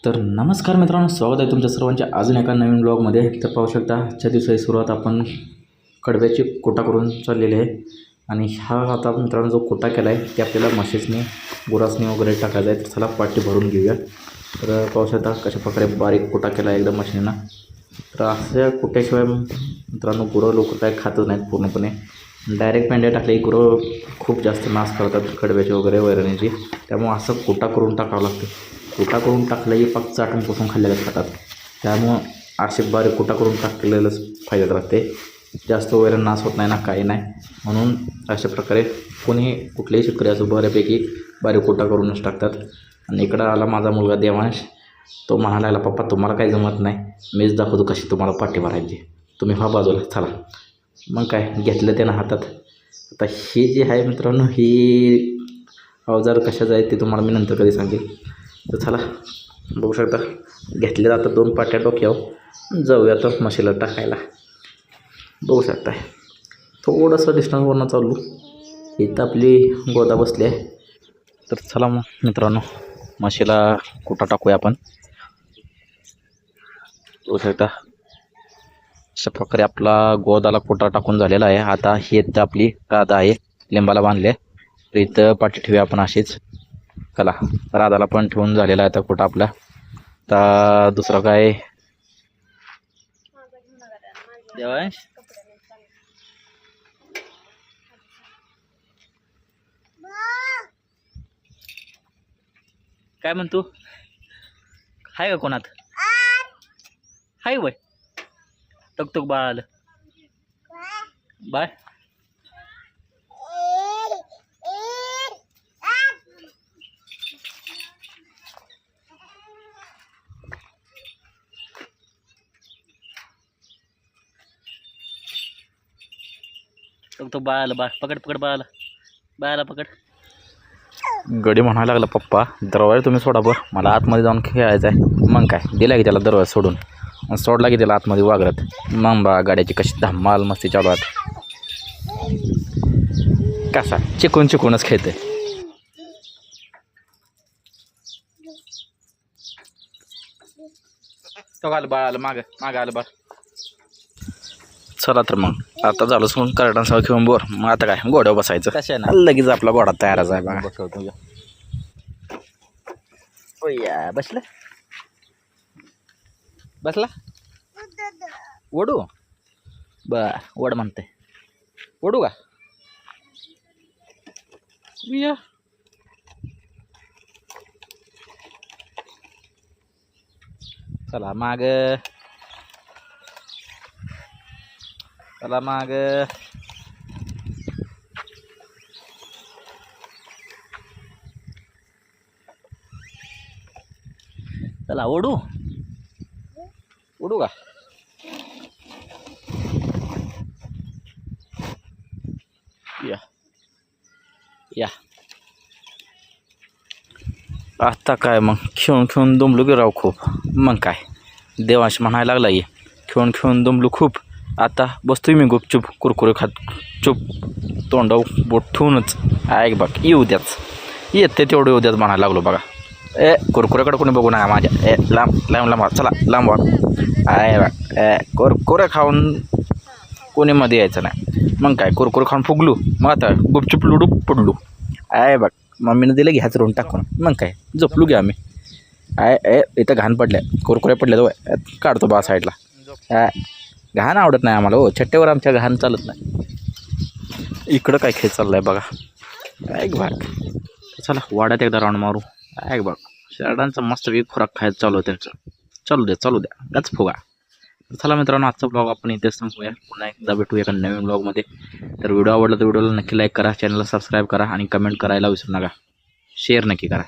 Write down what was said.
तर नमस्कार मित्रांनो, स्वागत आहे तुमच्या सर्वांच्या अजून एका नवीन ब्लॉगमध्ये. तर पाहू शकता आजच्या दिवसाची सुरुवात आपण कडब्याची कोटा करून चाललेली आहे. आणि हा आता मित्रांनो जो कोटा केला आहे ते आपल्याला म्हशीसनी गुरासनी वगैरे टाकायचा आहे. तर चला पाटी भरून घेऊया. तर पाहू शकता कशा प्रकारे बारीक कोटा केला आहे एकदम मशीनीनं. तर अशा कोट्याशिवाय मित्रांनो गुरं लोक काय खातच नाहीत पूर्णपणे. डायरेक्ट पेंड्या टाकले की गुरं खूप जास्त नाश करतात कडब्याची वगैरे वैरणीची. त्यामुळं असं कोटा करून टाकावं लागतं. कोटा करून टाकलं की पाक चाटून पुसून खाल्लेलं खातात. त्यामुळं असे बारीक कोटा करून टाकलेलंच फायद्यात राहते. जास्त वैरण नाश होत नाही ना काही नाही. म्हणून अशा प्रकारे कोणी कुठल्याही शेतकरी असं बऱ्यापैकी बारीक कोटा करूनच टाकतात. आणि इकडं आला माझा मुलगा देवांश. तो म्हणायला लागला, पप्पा तुम्हाला काही जमत नाही, मीच दाखवतो कशी तुम्हाला पाटी भरायची, तुम्ही हा बाजूला चला. मग काय घेतलं त्यानं हातात. आता हे जे आहे मित्रांनो ही अवजार कशाचं आहे ते तुम्हाला मी नंतर कधी सांगेल. तर चला बघू शकता घेतले जातात 2 पाट्या डोक्यावर. जाऊया तर म्हशीला टाकायला. बघू शकता थोडंसं डिस्टन्सवरनं चालू. इथं आपली गोदा बसली आहे. तर चला मग मित्रांनो म्हशीला कोटा टाकूया आपण. बघू शकता अशा प्रकारे आपला गोदाला कोटा टाकून झालेला आहे. आता ही तर आपली राधा आहे, लिंबाला बांधले. तर इथं पाठी ठेवूया आपण अशीच. चला राधाला पण ठेवून झालेला आहे आता कोटा आपला. आता दुसरं काय देवांश काय म्हणतो, हाय का कोणात हाय वय टकटक बाळ आलं बाय. टकटक बाळ आलं, बाळ पकड पकड बाळाला, बाळाला पकड. गडी म्हणायला लागला, पप्पा दरवाजा तुम्ही सोडा बरं, मला आतमध्ये जाऊन खेळायचं आहे. मग काय दिला की त्याला दरवाजा सोडून, सोडला की त्याला आतमध्ये वागरत. मग बा गाड्याची कशी धमाल मस्ती चालू आहे. कसा चिकूनच खेळते. तो आलं बाळ आलं, मागं आलं बाळ. चला तर मग आता झालं सोडून कार्डांसह घेऊन बोर. मग आता काय घोड्यावर बसायचं. कशा ना लगेच आपला घोडा तयारच आहे बघा. बसवतो या बसला बसला ओढू बर ओढ म्हणते. ओढू का या. चला माग चला माग. चला ओढू ओढू का. या या आता काय मग खेळून दमलो की राव खूप. मग काय देवांश म्हणायला लागला ये खेळून दमलो खूप. आता बसतोय मी गुपचूप कुरकुरे खात चूप तोंडावर बोट ठेवूनच. ऐक बघ येऊ द्याच येते तेवढं येऊ द्याच म्हणायला लागलो बघा. कुरकुऱ्याकडे कोणी बघू नका माझ्या. लांब चला लांब आहे बघ. कुरकुरे खाऊन कोणी मध्ये यायचं नाही. मग काय कुरकुरे खाऊन फुगलू. मग आता गुपचूप लुडू पडलू. आहे बघ मम्मीनं दिलं घ्याच रोवून टाकून. मग काय झोपलू घ्या आम्ही. इथं घाण पडल्या कुरकुरे पडले तो काढतो बा साईडला. घाण आवडत नाही आम्हाला हो. छट्ट्यावर आमच्या घाण चालत नाही. इकडं काय खेळ चाललाय बघा. ऐक बघ चला वाड्यात एकदा राऊंड मारू. ऐक बघ शेरडांचा मस्त वेग खुराक खायचं चालू आहे त्यांचं. चालू द्या गच फुगा. चला मित्रांनो आजचा ब्लॉग आपण इथेच संपूया. पुन्हा एकदा भेटू एका नवीन ब्लॉगमध्ये. तर व्हिडिओ आवडला तर व्हिडिओला नक्की लाईक करा, चॅनलला सबस्क्राईब करा आणि कमेंट करायला विसरू नका. शेअर नक्की करा.